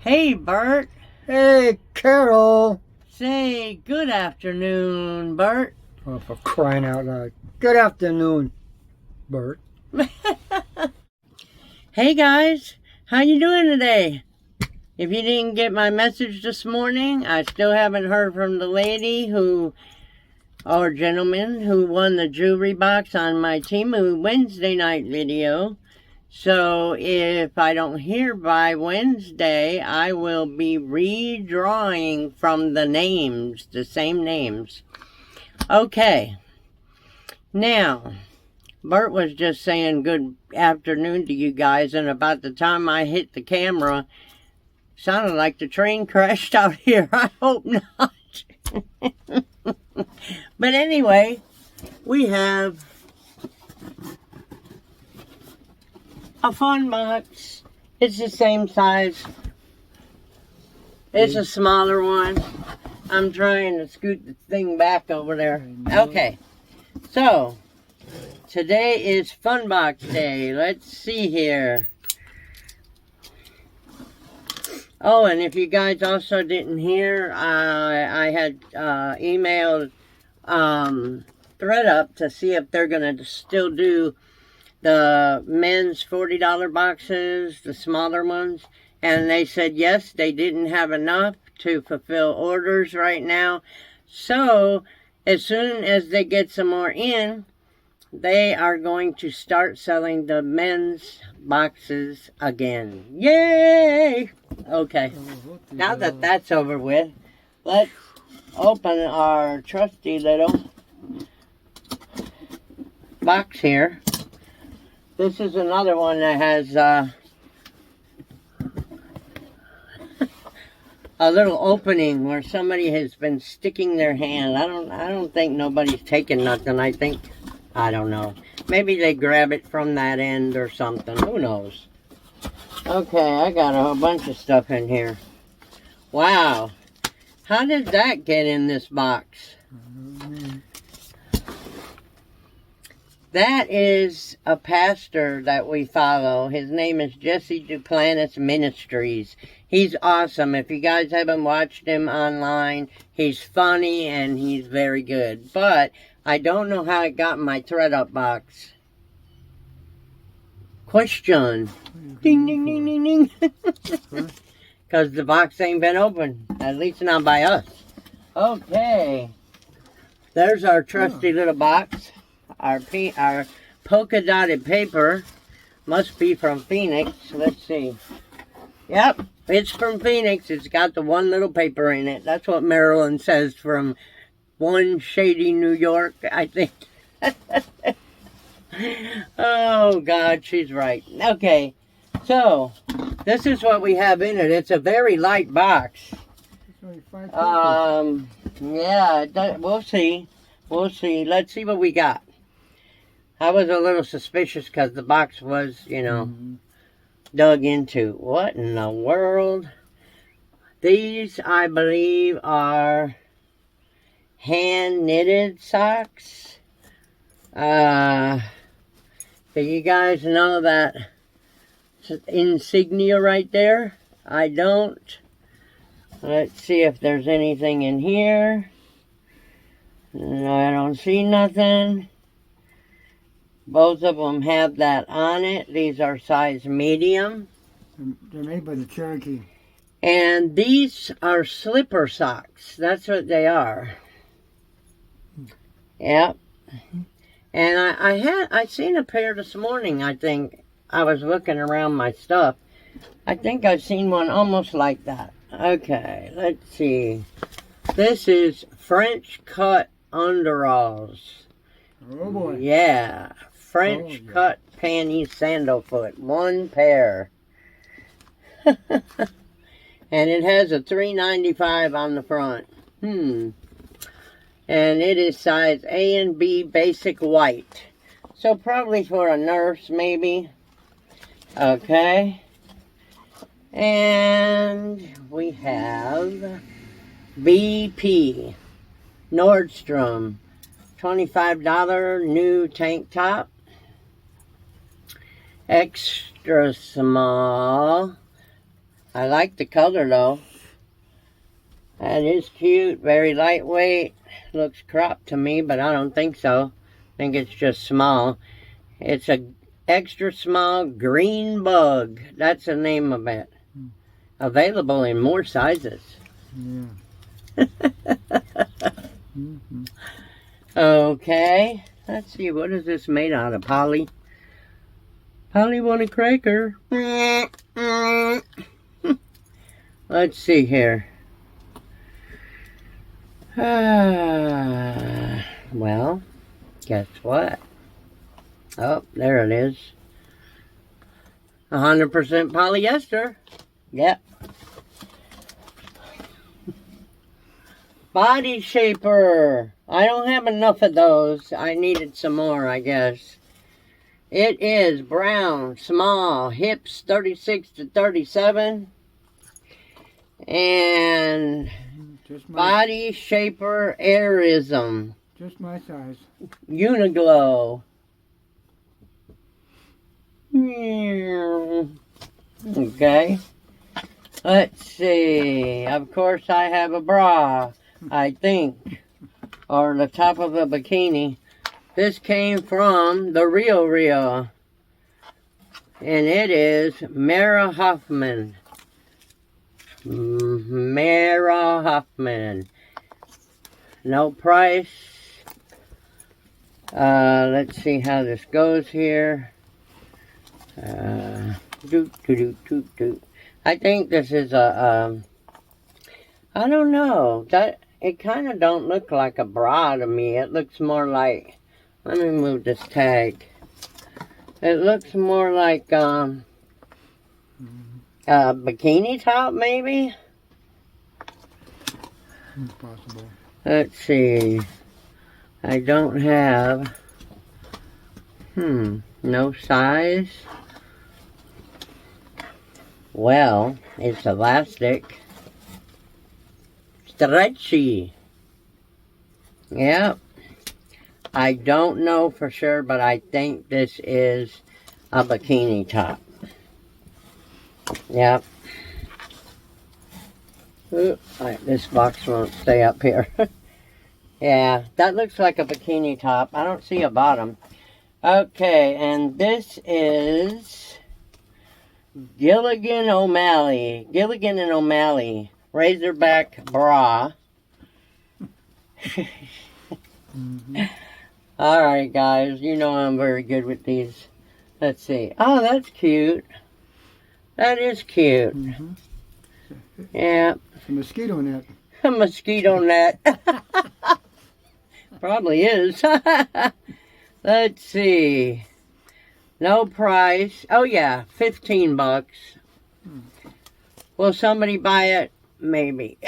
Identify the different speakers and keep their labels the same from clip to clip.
Speaker 1: Hey, Bert.
Speaker 2: Hey, Carol.
Speaker 1: Say, good afternoon, Bert.
Speaker 2: Oh, for crying out loud. Good afternoon, Bert.
Speaker 1: Hey, guys. How you doing today? If you didn't get my message this morning, I still haven't heard from the lady or gentleman who won the jewelry box on my Temu Wednesday night video. So if I don't hear by Wednesday, I will be redrawing from the names, the same names. Okay. Now, Bert was just saying good afternoon to you guys, and about the time I hit the camera, sounded like the train crashed out here. I hope not. But anyway, we have a Funbox. It's the same size. It's a smaller one. I'm trying to scoot the thing back over there. Okay. So, today is Funbox Day. Let's see here. Oh, and if you guys also didn't hear, I had emailed Thredup to see if they're going to still do the men's $40 boxes, the smaller ones, and they said yes, they didn't have enough to fulfill orders right now. So as soon as they get some more in, they are going to start selling the men's boxes again. Yay! Okay, now that that's over with, let's open our trusty little box here. This is another one that has a little opening where somebody has been sticking their hand. I don't think nobody's taking nothing. I don't know. Maybe they grab it from that end or something. Who knows? Okay, I got a whole bunch of stuff in here. Wow. How did that get in this box? That is a pastor that we follow. His name is Jesse Duplantis Ministries. He's awesome. If you guys haven't watched him online, he's funny and he's very good. But I don't know how it got in my Thredup box. Question. Ding, ding, ding, ding, ding. Because the box ain't been opened. At least not by us. Okay. There's our trusty little box. Our polka dotted paper must be from Phoenix. Let's see. Yep, it's from Phoenix. It's got the one little paper in it. That's what Marilyn says from one shady New York, I think. Oh, God, she's right. Okay, so this is what we have in it. It's a very light box. Yeah, we'll see. We'll see. Let's see what we got. I was a little suspicious because the box was, dug into. What in the world? These, I believe, are hand-knitted socks. Do you guys know that insignia right there? I don't. Let's see if there's anything in here. No, I don't see nothing. Both of them have that on it. These are size medium.
Speaker 2: They're made by the Cherokee.
Speaker 1: And these are slipper socks. That's what they are. Yep. And I seen a pair this morning, I think. I was looking around my stuff. I think I've seen one almost like that. Okay, let's see. This is French cut underalls.
Speaker 2: Oh boy.
Speaker 1: Yeah. French cut panties sandal foot. One pair. And it has a $3.95 on the front. And it is size A and B basic white. So probably for a nurse maybe. Okay. And we have BP Nordstrom. $25 new tank top. Extra small I like the color though. That is cute, very lightweight. Looks cropped to me, but I don't think so. I think it's just small. It's a extra small green bug. That's the name of it. Available in more sizes.
Speaker 2: Yeah. Mm-hmm.
Speaker 1: Okay. Let's see, what is this made out of? Polly? Polly want a cracker? Let's see here. Well, guess what? Oh, there it is. 100% polyester. Yep. Body shaper. I don't have enough of those. I needed some more, I guess. It is brown, small, hips 36 to 37. And body shaper airism.
Speaker 2: Just my size.
Speaker 1: Uniglow. Okay. Let's see. Of course I have a bra, I think. Or the top of a bikini. This came from the Rio. And it is Mara Hoffman. Mara Hoffman. No price. Let's see how this goes here. I think this is a, I don't know. That it kind of don't look like a bra to me. It looks more like, let me move this tag. It looks more like a bikini top, maybe?
Speaker 2: It's possible.
Speaker 1: Let's see. I don't have, no size. Well, it's elastic. Stretchy. Yep. I don't know for sure, but I think this is a bikini top. Yep. Ooh, this box won't stay up here. Yeah, that looks like a bikini top. I don't see a bottom. Okay, and this is Gilligan O'Malley. Gilligan and O'Malley. Razorback bra. Alright, guys. You know I'm very good with these. Let's see. Oh, that's cute. That is cute. Yeah.
Speaker 2: It's a mosquito net.
Speaker 1: A mosquito net. Probably is. Let's see. No price. Oh yeah, $15. Will somebody buy it? Maybe.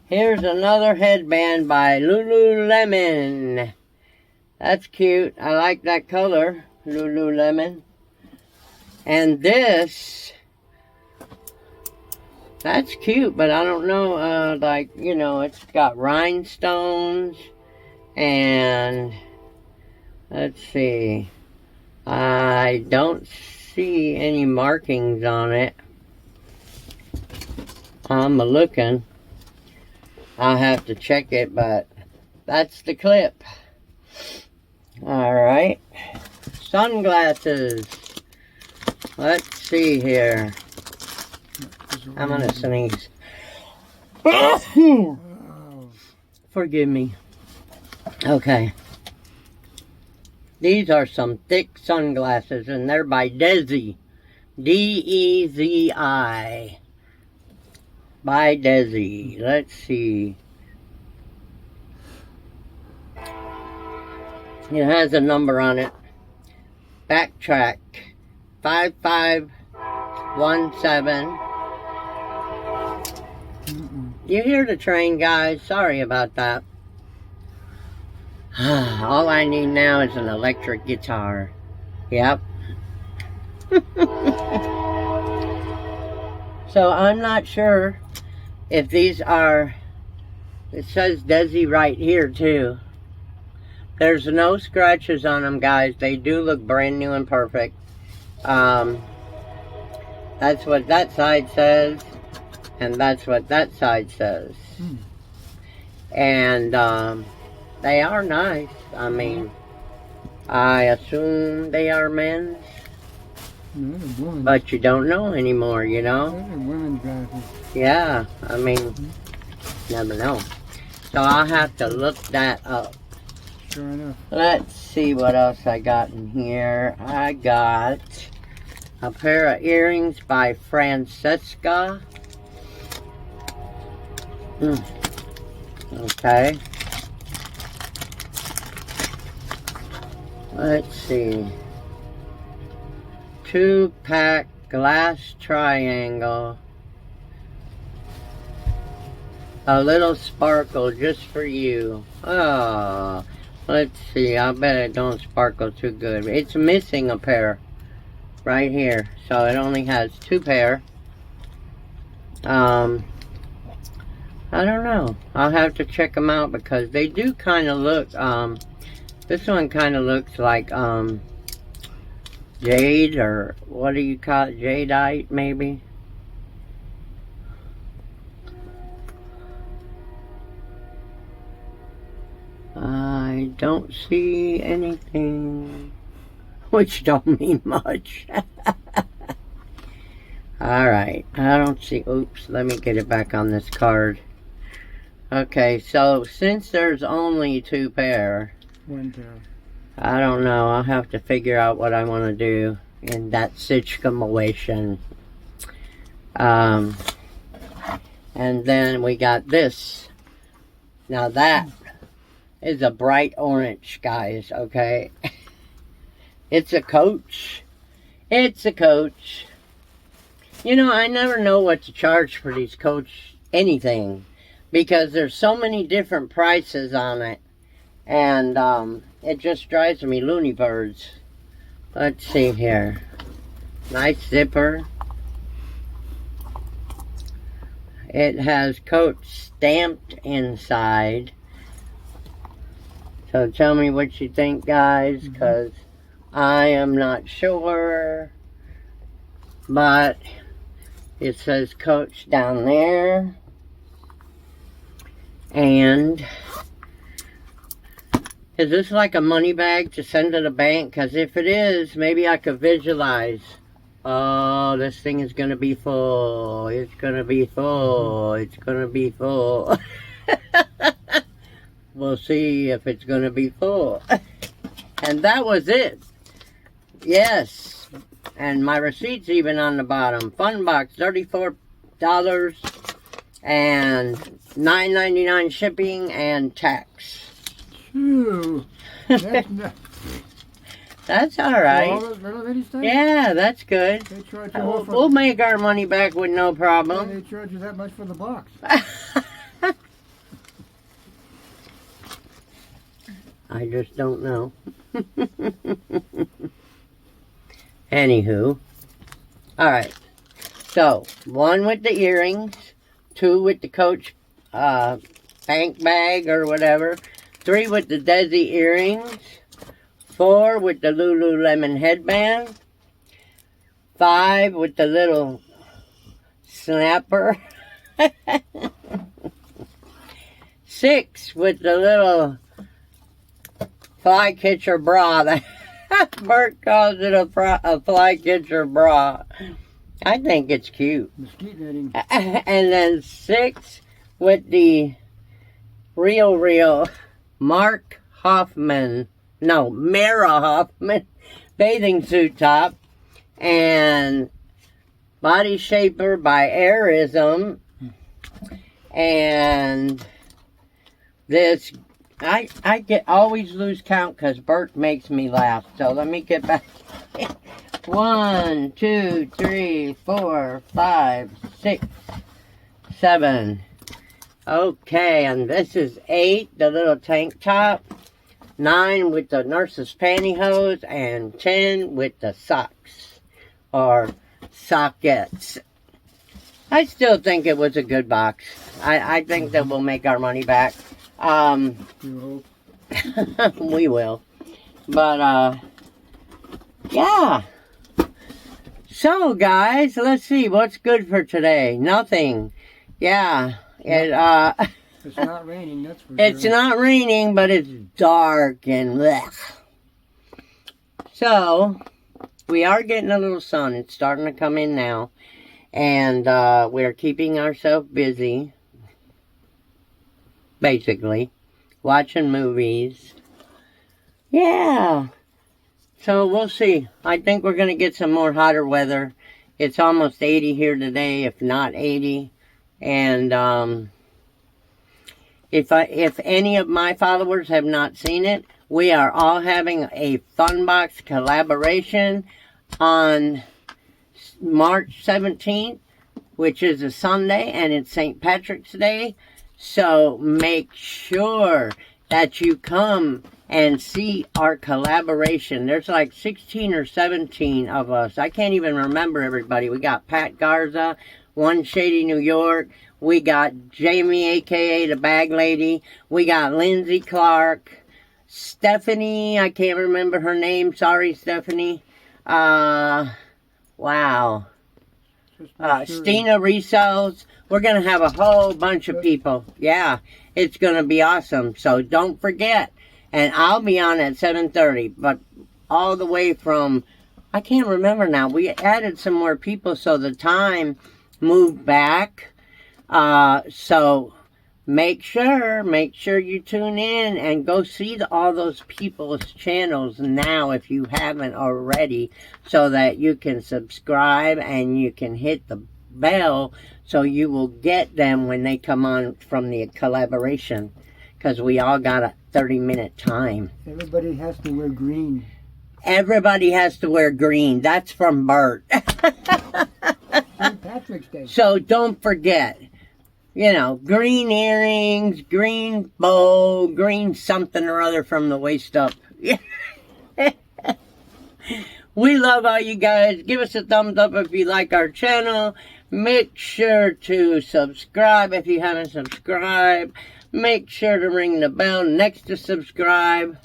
Speaker 1: Here's another headband by Lululemon. That's cute. I like that color, Lululemon. And this, that's cute, but I don't know, like, you know, it's got rhinestones and, let's see, I don't see any markings on it. I'm looking. I'll have to check it, but that's the clip. Alright. Sunglasses. Let's see here. I'm gonna sneeze. Forgive me. Okay. These are some thick sunglasses, and they're by Dezi. D-E-Z-I. By Dezi. Let's see. It has a number on it. Backtrack. 5517. You hear the train, guys? Sorry about that. All I need now is an electric guitar. Yep. So I'm not sure if these are, it says Desi right here too. There's no scratches on them, guys. They do look brand new and perfect. That's what that side says, and that's what that side says. And they are nice. I mean, I assume they are men's, but you don't know anymore, you know?
Speaker 2: Women's glasses.
Speaker 1: Yeah, I mean, never know. So I'll have to look that up.
Speaker 2: Sure enough.
Speaker 1: Let's see what else I got in here. I got a pair of earrings by Francesca. Okay. Let's see. 2-pack glass triangle. A little sparkle just for you. Oh, let's see. I bet it don't sparkle too good. It's missing a pair right here. So it only has 2 pair. I don't know. I'll have to check them out because they do kind of look, this one kind of looks like, jade, or what do you call it? Jadeite, maybe? I don't see anything, which don't mean much. Alright, I don't see, oops, let me get it back on this card. Okay, so since there's only 2 pair,
Speaker 2: 1 pair.
Speaker 1: I don't know, I'll have to figure out what I want to do in that situation. And then we got this. Now that is a bright orange, guys, okay? It's a Coach. It's a Coach. You know, I never know what to charge for these Coach anything, because there's so many different prices on it, and it just drives me loony birds. Let's see here. Nice zipper. It has Coach stamped inside. So tell me what you think, guys, because I am not sure. But it says Coach down there. And is this like a money bag to send to the bank? Because if it is, maybe I could visualize. Oh, this thing is going to be full. It's going to be full. It's going to be full. We'll see if it's going to be full. And that was it. Yes. And my receipt's even on the bottom. Funbox, $34 and $9.99 shipping and tax.
Speaker 2: Phew. That's
Speaker 1: That's all right.
Speaker 2: all those little bitty stuff?
Speaker 1: Yeah, that's good.
Speaker 2: They charge you more
Speaker 1: We'll make our money back with no problem.
Speaker 2: They charge you that much for the box.
Speaker 1: I just don't know. Anywho. Alright. So, 1 with the earrings. 2 with the Coach bank bag or whatever. 3 with the Desi earrings. 4 with the Lululemon headband. 5 with the little snapper. 6 with the little fly catcher bra. Bert calls it a fly catcher bra. I think it's cute.
Speaker 2: Mesquite netting.
Speaker 1: And then 6 with the real Mara Hoffman bathing suit top, and Body Shaper by Airism, and this, I always lose count because Bert makes me laugh, so let me get back. 1, 2, 3, 4, 5, 6, 7. Okay, and this is 8, the little tank top. 9 with the nurse's pantyhose, and 10 with the socks, or sockettes. I still think it was a good box. I think that we'll make our money back.
Speaker 2: You hope.
Speaker 1: We will. But, yeah. So, guys, let's see. What's good for today? Nothing. Yeah.
Speaker 2: It's not raining, that's for
Speaker 1: It's
Speaker 2: sure.
Speaker 1: not raining, but it's dark and blech. So, we are getting a little sun. It's starting to come in now. And we're keeping ourselves busy. Basically. Watching movies. Yeah. So, we'll see. I think we're going to get some more hotter weather. It's almost 80 here today, if not 80. And if any of my followers have not seen it, we are all having a Funbox collaboration on March 17th, which is a Sunday, and it's St. Patrick's Day. So make sure that you come and see our collaboration. There's like 16 or 17 of us. I can't even remember everybody. We got Pat Garza, One Shady New York. We got Jamie, a.k.a. the Bag Lady. We got Lindsay Clark. Stephanie, I can't remember her name. Sorry, Stephanie. Wow. Stina Risos. We're going to have a whole bunch of people. Yeah, it's going to be awesome. So don't forget. And I'll be on at 7:30. But all the way from, I can't remember now. We added some more people, so the time moved back. So make sure you tune in and go see all those people's channels now if you haven't already, so that you can subscribe and you can hit the bell so you will get them when they come on from the collaboration, because we all got a 30-minute time.
Speaker 2: Everybody has to wear green.
Speaker 1: Everybody has to wear green. That's from Bert.
Speaker 2: St. Patrick's Day.
Speaker 1: So don't forget. You know, green earrings, green bow, green something or other from the waist up. We love all you guys. Give us a thumbs up if you like our channel. Make sure to subscribe if you haven't subscribed. Make sure to ring the bell next to subscribe.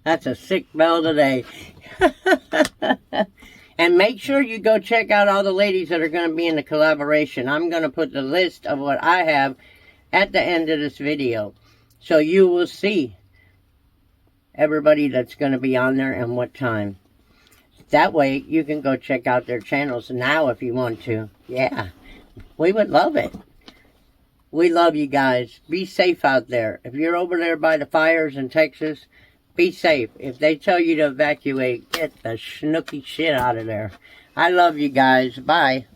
Speaker 1: That's a sick bell today. And make sure you go check out all the ladies that are going to be in the collaboration. I'm going to put the list of what I have at the end of this video. So you will see everybody that's going to be on there and what time. That way you can go check out their channels now if you want to. Yeah, we would love it. We love you guys. Be safe out there. If you're over there by the fires in Texas, be safe. If they tell you to evacuate, get the snooky shit out of there. I love you guys. Bye.